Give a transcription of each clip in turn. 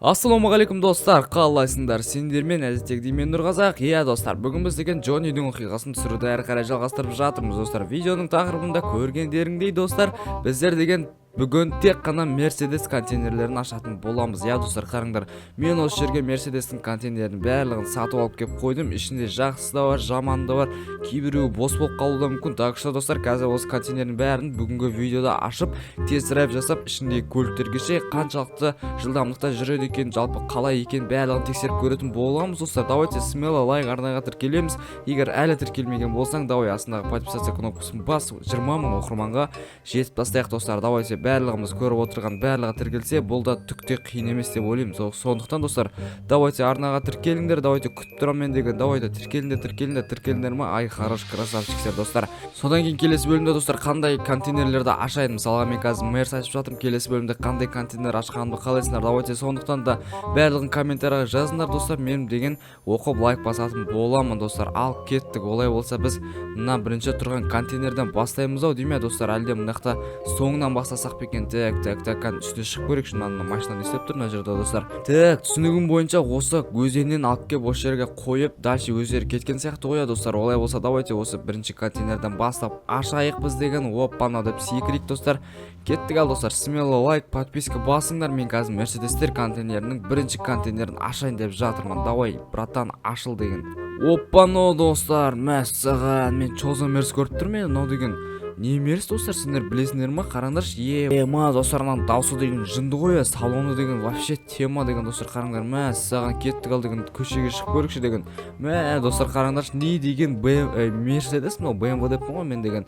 Ассалаумағалейкум достар, қалайсыңдар? Сендермен әдеттегідей мен Нұрғазақ. Иә достар, бүгін біз деген Джоннидің оқиғасын түсіруді әрі қарай жалғастырып жатырмыз достар. Видеоның тақырыбында көргендеріңдей достар, біздер деген бүгін тек қана Мерседес контейнерлерін ашатын боламыз. Иә достар, қараңдар, мен осы жерге Мерседестің контейнерінің барлығын сатып алып келіп қойдым. Ішінде жақсы да бар, жаман да бар, кейбіреуі бос болып қалуы да мүмкін. Так что достар, қазір осы контейнердің бәрін бүгінгі видеода ашып, тест-драйв жасап, ішіндегі көліктерге қаншалықты жылдамдықта жүреді екен, жалпы қалай екен барлығын тексеріп көретін боламыз достар. Давайте смело лайк арнаға тіркелеміз. Егер әлі тіркелмеген болсаң, давай астындағы подписаться кнопкасын бас, 20 000 оқырманға жетіп тастайық достар. Давайте барлығымыз көріп отырған барлығы тіркелсе, бұл да түкте қиын емес деп ойлаймын. Сондықтан достар, давайте арнаға тіркеліңдер, давайте күтіп тұрамын деген, давайте тіркеліңдер ма? Ай, хорош, красавчиктер достар. Содан кейін келесі бөлімде достар, қандай контейнерлерді ашайын. Мысалға мен қазір Мерс ашып жатырмын, келесі бөлімде қандай контейнер ашқанымды қалайсыңдар? Давайте сондықтан да барлығын комментарияға жазыңдар достар. Мен деген оқып лайк басатын боламын достар. Ал кеттік. Олай болса біз мына бірінші тұрған контейнерден бастаймыз ау дейме достар. Әлде мынақта соңынан бастасақ екен. Так, үстіне шығып көрейікші. Мына машина не істеп тұр мына жерде достар. Так, түсінігім бойынша осы өзеннен алып келіп осы жерге қойып, дальше өздері кеткен сияқты ғой достар. Олай болса давайте осы бірінші контейнерден бастап ашайық біз деген. Оппана деп секірейік достар. Кеттік ал достар. Смело лайк, подписка басыңдар. Мен қазір Мерседестер контейнерінің бірінші контейнерін ашайын деп жатырмын. Давай, братан, ашыл деген. Оппано достар, мәссаған. Мен Чоза Мерс көріп тұрмын. Мынау деген не Мерс достар, сендер білесіңдер ма? Қараңдаршы. Ма достарынан даусы деген жынды ғой, салоны деген вообще тема деген достар. Қараңдар, мәссаған, кеттік ал деген, көшеге шығып көрікші деген. Мә достар, қараңдаршы, не деген Мерседес, мынау BMW деп ғой мен деген.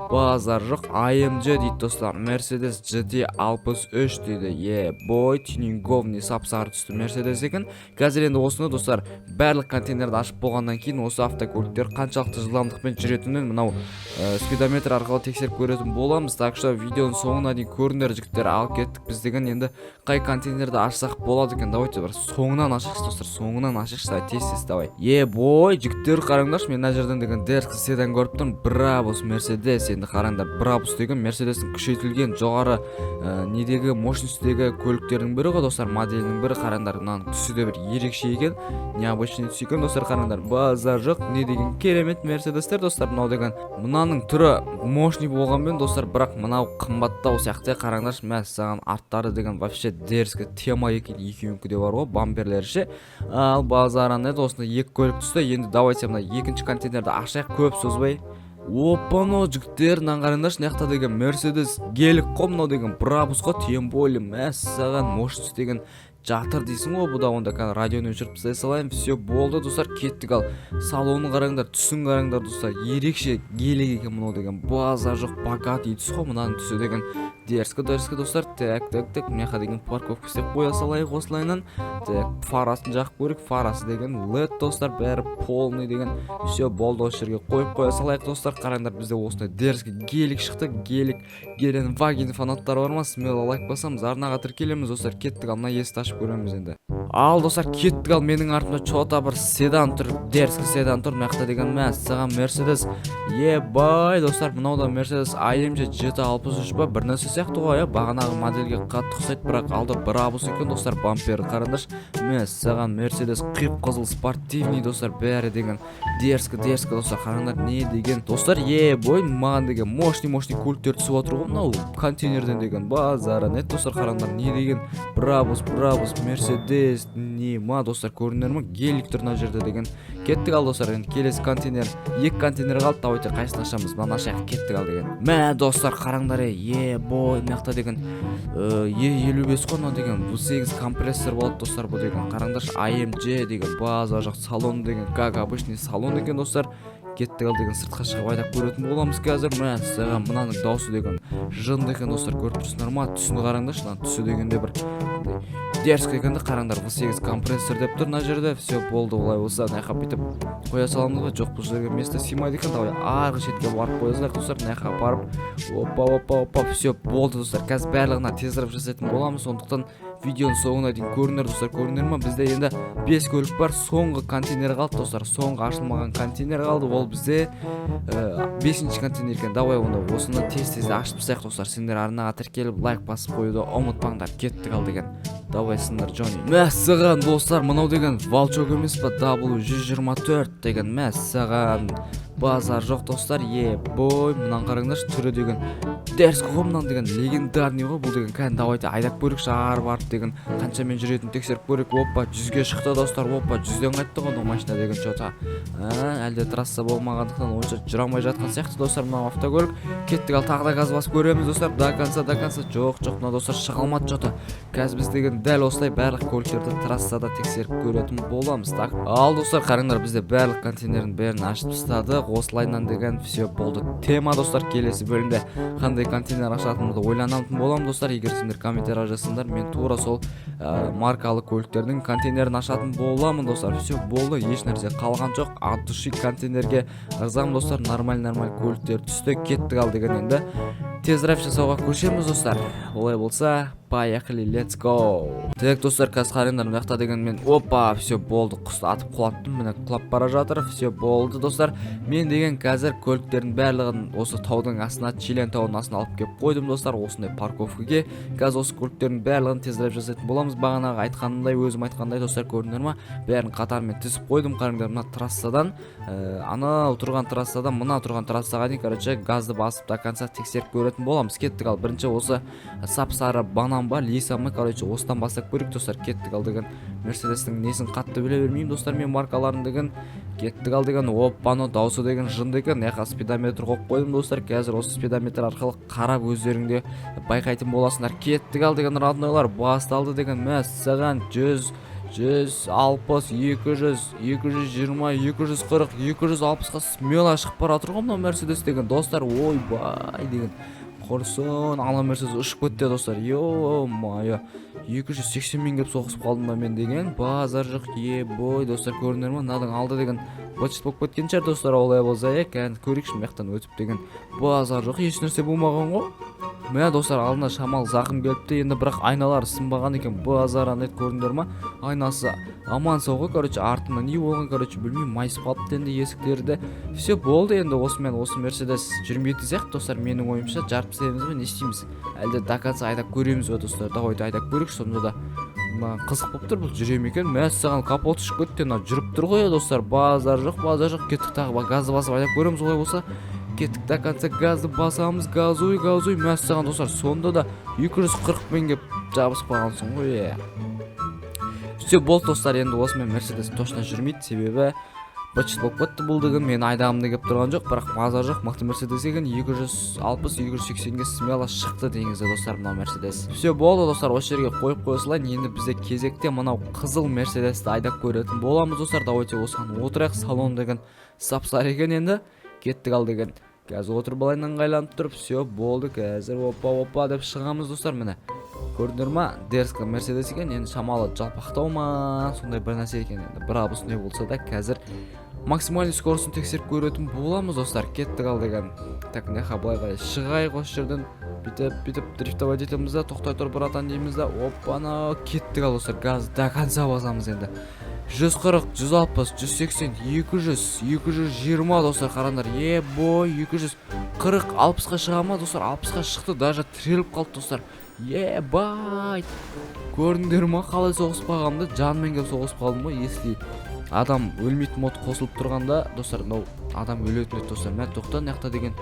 Базар жоқ, AMG дейді достар. Мерседес GT63 дейді. Бой, тюнинговный сап-сары түсті Мерседес екен. Қазір енді осыны достар, барлық контейнерді ашып болғаннан кейін осы автокөліктер қаншалықты жылдамдықпен жүретінін мынау спидометр арқылы тексеріп көретін боламыз. Так что видеоның соңына дейін көріңдер жігіттер. Ал кеттік біз деген. Енді қай контейнерді ашсақ болады екен? Давайте бір соңынан ашайықшы достар. Соңынан ашайықшы. Тез давай. Бой, жігіттер қараңдаршы, мен мына жерден деген дерскі седан көріп тұрмын. Брабус Мерседес. Енді қараңдар, Брабус деген Мерседестің күшейтілген жоғары недегі мощностьтегі көліктердің бірі ғой достар. Моделінің бірі. Қараңдар, мынаның түсі де бір ерекше екен. Необычный түс екен достар. Қараңдар, базар жоқ. Не деген керемет Мерседестер достар. Мынау деген мынаның түрі мощный болғанмен достар, бірақ мынау қымбаттау сияқты. Қараңдаршы, мәссаған, арттары деген вообще дерскі тема екен. Екеуінікі де бар ғой, бамперлері ше. Ал базаран еді, осында екі көлік түсті. Енді давайте мына екінші контейнерді ашайық, көп созбай. Оппано жігіттер, қараңдаршы, мына жақта деген Мерседес гелік қой, мынау деген Брабус қой, тем более мәссаған мощность деген жатыр дейсің ғой. Бұда онда радионы өшіріп тастай салайын. Все болды достар, кеттік ал. Салонын қараңдар, түсін қараңдар достар. Ерекше гелік екен мынау деген. Базар жоқ, богатый түс қой мынаның түсі деген. Дерскі достар. Так, мына деген парковка істеп қоя салайық осылайынан. Так, фарасын жақып көрейік. Фарасы деген LED достар, бәрі полный деген. Все болды, осы жерге қойып қоя салайық достар. Қараңдар, бізде осындай дерскі гелік шықты. Гелен ваген фанаттар бар ма? Смело лайк басамыз, арнаға тіркелеміз достар. Кеттік ал, мына есікті ашып көреміз енді. Ал достар, кеттік ал, менің артымда чота бір седан тұр, дерскі седан тұр. Мына деген мәссаған Мерседес. Бай достар, мынау да Мерседес AMG GT63 ба, бір нәрсе сияқты ғой. Бағанағы модельге қатты ұқсайды, бірақ алды Брабус екен достар. Бампері қараңдаршы, мәссаған Мерседес қып-қызыл спортивный достар. Бәрі деген дерскі достар. Қараңдар, не деген достар. Бой, маған деген мощный көліктер түсіп отыр ғой мынау контейнерден деген. Базары нет достар. Қараңдар, не деген Брабус Мерседес. Ма достар, көріңдер ма? Гелик тұр мына жерде деген. Кеттік ал достар, енді келесі контейнер, екі контейнер қалды. Давайте қайсысын ашамыз? Мынаны ашайық, кеттік ал деген. Мә достар, қараңдар, бой, мына деген E55 қой мынау деген. V8 компрессор болады достар бұл деген. Қараңдаршы, AMG деген, база жоқ, салон деген, как обычный салон екен достар. Кеттік ал деген, сыртқа шығып айдап көретін боламыз қазір. Мәссаған, мынаның даусы деген жынды екен достар, көріп тұрсыңдар ма? Түсіні қараңдаршы, түсі дегенде бір дерскі екенді. Қараңдар, V8 компрессор деп тұр мына жерде. Все болды. Олай болса мына бүйтіп қоя саламыз ғой. Жоқ, бұл жерге место сыймайды екен. Давай арғы шетке барып қоя салайық достар. Мына барып опа. Все болды достар. Қазір барлығына тездіріп жасайтын боламыз. Сондықтан видеоның соңына дейін көрінер достар, көрінер ма? Бізде енді 5 көлік бар, соңғы контейнер қалды достар, соңғы ашылмаған контейнер қалды, ол бізде 5-ші контейнер екен. Давай онда осыны тез ашып тастайық достар. Сендер арнаға тіркеліп лайк басып қоюды ұмытпаңдар. Кеттік ал деген. Давай сендер Джонни. Мәссаған достар, мынау деген волчок емес па? W124 деген мәссаған. Базар жоқ достар. Бой, мынан қараңдаршы, түрі деген дәріс қоғымнан деген легендарный ғой. Бұл деген кән давайте айдап көрік шағар барып деген қаншамен жүретін тексеріп көрік. Опа 100-ге шықты достар. Опа 100-ден қайтты ғой машина деген что-то. Әлде трасса болмағандықтан онша жүре алмай жатқан сияқты достар. Мынау автокөлік. Кеттік ал тағы да газ басып көреміз достар. До конца. Жоқ, мына достар шыға алмады что-то. Қазір біз деген дәл осылай барлық көліктерді трассада тексеріп көретін боламыз. Так. Ал достар, қараңдар, бізде барлық контейнердің бәрін ашып тастадық. Осылайнан деген все болды. Тема достар, келесі бөлімде қандай контейнер ашатынымды ойланатын болам достар. Егер сендер комментарий жазсаңдар, мен тура сол маркалы көліктердің контейнерін ашатын боламын достар. Все болды, еш нәрсе қалған жоқ. От души контейнерге ырзамын достар. Нормаль көліктер түсті. Кеттік ал деген енді тезірек жасауға көшеміз достар. Олай болса, поехали, let's go. Так достар, қазір қараңдар, мына жақта деген мен опа, все болды. Құсты атып құлаттым, міне құлап бара жатыр. Все болды достар. Мен деген қазір көліктердің барлығын осы таудың астына, Чилен тауының астына алып келіп қойдым достар. Осындай парковкаге. Қазір осы көліктердің барлығын тезірек жасайтын боламыз. Бағанағы айтқанымдай, өзім айтқандай достар, көрдіңдер ма? Бәрін қатармен тізіп қойдым. Қараңдар, мына трассадан, ана тұрған трассадан мына тұрған трассаға дейін, короче, газды басып до конца тексеріп көретін боламыз. Кеттік ал. Бірінші осы сап-сары банан ба, лиса ма, короче, осыдан бастап көрейік достар. Кеттік ал деген Мерседестің несін қатты біле бермеймін достар, мен маркаларын деген. Кеттік ал деген оппаны даусы деген жынды екен. Яқа спидометр қойып қойдым достар. Қазір осы спидометр арқылы қарап өздеріңде байқайтын боласыңдар. Кеттік ал деген роднойлар, басталды деген мәссаған 100, 160, 200, 220, 240, 260-ға смело шығып бара жатыр ғой мына Мерседес деген достар. Ойбай деген құрсын, ана Мерседес ұшып кетті достар. Йо-майо, 280 келіп соғысып қалдым ба мен деген. Базар жоқ, бой достар, көрінер ма? Мынаның алды деген быт-шыт болып кеткен шығар достар. Олай болса екен, көрейікші маяқтан өтіп деген. Базар жоқ, еш нәрсе болмаған ғой. Мә достар, алдына шамал зақым келіпті, енді бірақ айналары сынбаған екен. Базар анет, көріндер ма? Айнасы аман сау, короче, артында не болған, короче, білмеймін, майысып қалыпты енді есіктерді. Все болды енді, осымен осы Мерседес жүрмейтін сияқты достар. Менің ойымша жарып тастаймыз ба, не істейміз? Әлде до конца айдап көреміз ба достар? Давайте айдап көрейік, сонда да қызық болып тұр, бұл жүрем екен. Мәссаған капот ұшып кетті, жүріп тұр ғой достар. Базар жоқ. Кеттік тағы газды басып айдап көреміз. Олай болса кеттік до конца газды басамыз. Газуй, мәссаған достар. Сонда да 240 мен кеп жабысып қалғансың ғой. Все болды достар, енді осымен Мерседес точно жүрмейді, себебі быт-шыт болып кетті. Бұл деген мен айдағымда кеп тұрған жоқ, бірақ маза жоқ. Мықты Мерседес екен, 260-280-ге смело шықты деңізде достар мынау Мерседес. Все болды достар, осы жерге қойып қойсылайын. Енді бізде кезекте мынау қызыл Мерседесті айдап көретін боламыз достар. Давайте осыған отырайық. Салон деген сап-сары екен енді. Кеттік ал деген. Қазір отырып алайын, ыңғайланып тұрып. Все болды, қазір опа деп шығамыз достар. Міне көрдіңдер ма? Дерзкі Мерседес екен, енді шамалы жалпақтау ма, сондай бір нәрсе екен енді. Бір абыс не болса да қазір максимальный скоростын тексеріп көретін боламыз достар. Кеттік ал деген. Так, неха былай қарай шығайық осы жерден. Бүйтіп дрифтовать етеміз да, тоқтай тұр братан дейміз да. Опана, кеттік ал достар. Газды до конца басамыз енді. 140, 160, 180, 200, 220 достар, қарандар. Бой, 240, 60-ға шыға ма достар? 60-ға шықты, даже тіреліп қалды достар. Бай, көрдіңдер ма қалай соғысып қалғанымды? Жанмен келіп соғысып қалдым ғой. Если адам өлмейтін мод қосылып тұрғанда достар, адам өлетін еді достар. Мә тоқта, мынақта деген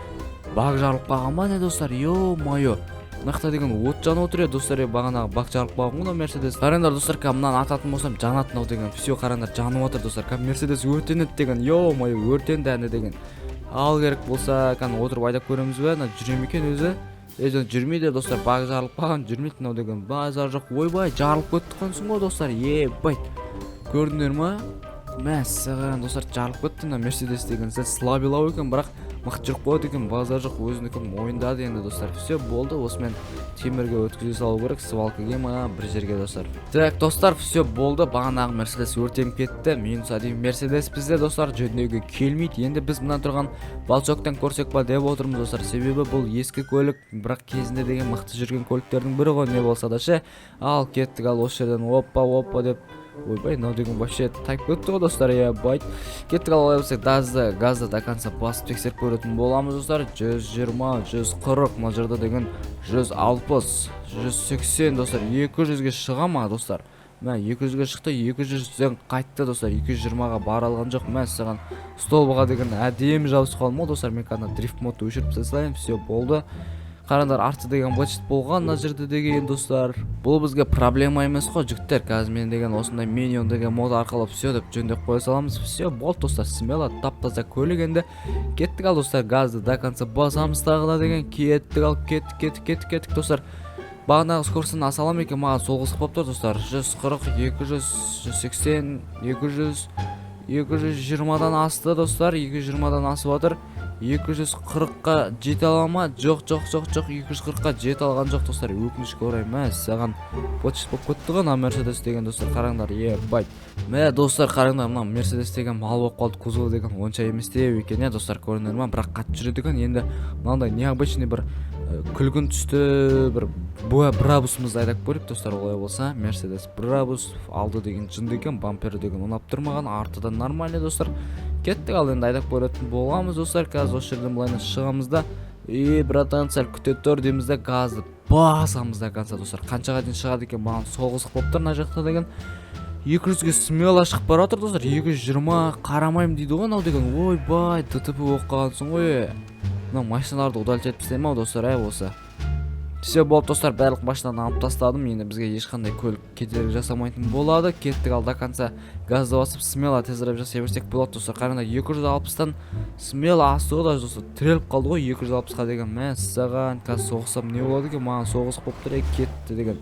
баг жарылып қалған ба не достар? Йо-майо, мынақта деген от жанып отыр еді достар. Бағанағы баг жарылып қалған ғой Мерседес. Қараңдар достар, мынаны ататын болсам жанатын ау деген. Все, қараңдар, жанып отыр достар. Мерседес өртенеді деген. Йо-майо, өртенді әні деген. Ал керек болса, отырып айдап көреміз бе? Жүрем екен өзі. Жүрмейді достар, баг жарылып қалған, жүрмейді мынау деген. Базар жоқ. Ойбай, жарылып кетті қансың ғой достар. Бай, көрдіңдер ма? Мәссаған достар, жарылып кетті мына Мерседес деген. Слабилау екен, бірақ мықты жүріп қояды екен, базар жоқ, өзінікі мойындады енді достар. Все болды, осымен темірге өткізе салу керек, свалкаға ма бір жерге достар. Так достар, все болды, бағанағы Мерседес өртеніп кетті. Минус 1 Мерседес бізде достар жөндеуге келмейді. Енді біз мына тұрған балшоктан көрсек па деп отырмыз достар. Себебі бұл ескі көлік, бірақ кезінде деген мықты жүрген көліктердің бірі ғой, не болса да ше. Ал кеттік, ал осы жерден опа деп. Ойбай, мынау деген вообще тайып кетті ғой достар, бай. Кеттік, ал олай болсақ газды до конца басып тексеріп көретін боламыз достар. 120, 140, мына жерде деген 160, 180 достар, 200-ге шыға ма достар? Мә 200-ге шықты, 200-ден қайтты достар, 220-ға бара алған жоқ. Мә саған столбыға деген әдемі жабысып қалдым ғой достар. Мен қана дрифт модты өшіріп тастайын, все болды. Қараңдар, арты деген бачет болған мына жерде деген достар. Бұл бізге проблема емес қой жігіттер. Қазір мен деген осындай Minion деген мод арқылы все деп жөндеп қоя саламыз. Все болды достар, смело тап-таза көлік енді. Кеттік, ал достар, газды до конца басамыз тағы да деген. Кеттік, ал кеттік достар. Бағанағы скоростан асалам екен, маған сол қызық болып тұр достар. 140, 200, 180, 200, 220-дан асты достар, 220-дан асып отыр. 240-қа жете ала ма? Жоқ, 240-қа жете алған жоқ достар. Өкінішке орай, мә саған почет болып кетті ғой мына Мерседес деген достар. Қараңдар, бай. Мә достар, қараңдар, мына Мерседес деген мал болып қалды, кузовы деген онша емес деп екен, достар, көрінер ма? Бірақ қатты жүреді екен. Енді мынандай необычный бір күлгін түсті бір брабусымызды айдап көріп достар. Олай болса Мерседес брабус, алды деген жынды екен, бампері деген ұнап тұрмаған, артыдан нормальный достар. Кеттік, ал енді айдап көретін боламыз достар. Қазір осы жерден былайына шығамыз да, братан, сәл күте тұр дейміз да, газды басамыз да конца достар. Қаншаға дейін шығады екен, маған сол қызық болып тұр мына жақта деген. 200-ге смело шығып бара жатыр достар. 220 қарамаймын дейді ғой мынау деген. Ойбай, ДТП болып қалғансың ғой. Мына машиналарды удалить етіп тастаймын ау достар, осы. Все болды достар, барлық машинаны алып тастадым. Енді бізге ешқандай көлік кедергі жасамайтын болады. Кеттік, ал до конца газды басып смело тезірек жасай берсек болады достар. Қараңдар, 260-тан смело асты ғой достар. Тіреліп қалды ғой 260-ға деген. Мә саған қазір соғысам не болады екен, маған соғыс болып тұр, кетті деген.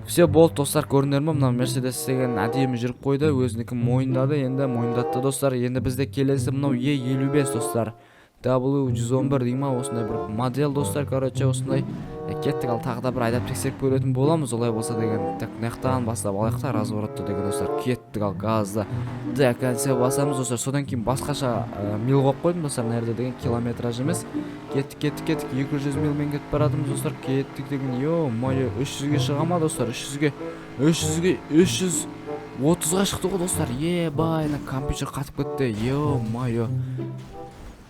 Все болды достар, көрінер ме? Мына Мерседес деген әдемі жүріп қойды, өзінікі мойындады, енді мойындатты достар. Енді бізде келесі мынау E55 достар. W111 дейма, осындай бір модель достар, короче, осындай. Кеттік, ал тағы да бір айдап тексеріп көретін боламыз. Олай болса деген, так нақтан бастап алайықта разворотты деген достар. Кеттік, ал газды до конца басамыз достар. Содан кейін басқаша мил қойып қойдым достар, нерде деген километраж емес. Кеттік, 200 милмен кетіп баратымыз достар. Кеттік деген, ё-моё, 300-ге шыға ма достар? 330-ға шықты ғой достар. Бай, компьютер қатып кетті. Ё-моё.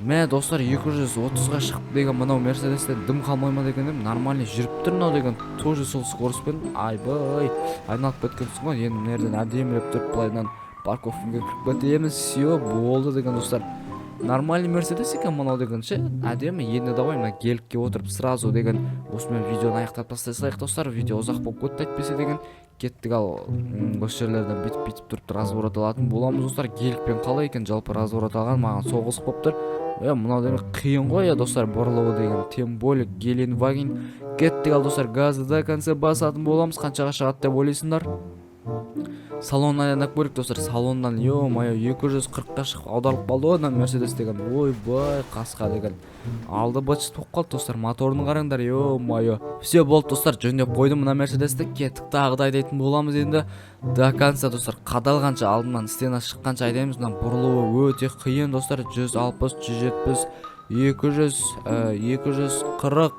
Мә достар, 230-ға шықты деген мынау Мерседестен дым қалмай ма дегенім, нормальный жүріп тұр мынау деген. Тоже сол скоростьпен айбай айналып кеткенсің ғой. Енді нерден әдемілеп тұрып былайдан парковкаға кіріп кетеміз. Все болды деген достар. Нормальный Мерседес екен мынау деген ше. Әдемі. Енді давай мына гелікке отырып сразу деген осымен видеоны аяқтап тастай салайық достар. Видео ұзақ болып кетті әйтпесе деген. Кеттік, ал осы жерлерден бүйтіп тұрып разворот алатын боламыз достар. Гелікпен қалай екен жалпы разворот алған, маған сол қызық болып тұр. Мынау деген қиын ғой достар, бұрылуы деген, тем более Геленваген. Кеттік, ал достар, газды до конца басатын боламыз. Қаншаға шығады деп ойлайсыңдар? Салоннан айдап көрейік достар. Салоннан, ё-моё, 240-қа шығып аударылып қалды ғой Мерседес деген. Ойбай, қасқа деген. Алды бачет болып қалды достар. Моторын қараңдар, ё-моё. Все болды достар, жөндеп қойдым мына Мерседесті. Кеттік, тағы да айдайтын боламыз енді. До конца достар, қадалғанша алдынан стена шыққанша айдаймыз. Мына бұрылуы өте қиын достар. 160, 170, 200, 240,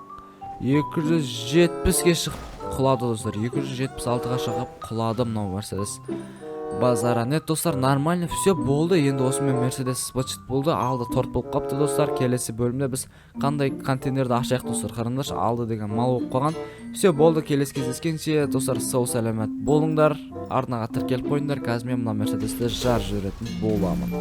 270-ге шығып құлады достар. 276-ға шығып құлады мынау Мерседес. Базара нет достар, нормально, все болды. Енді осымен Мерседес бачет болды, алды торт болып қапты достар. Келесі бөлімде біз қандай контейнерді ашайық достар. Қараңдаршы, алды деген мал болып қалған. Все болды, келесі кездескенше достар, сау саламат болыңдар. Арнаға тіркеліп қойыңдар. Қазір мен мына Мерседесті жар жүретін боламын.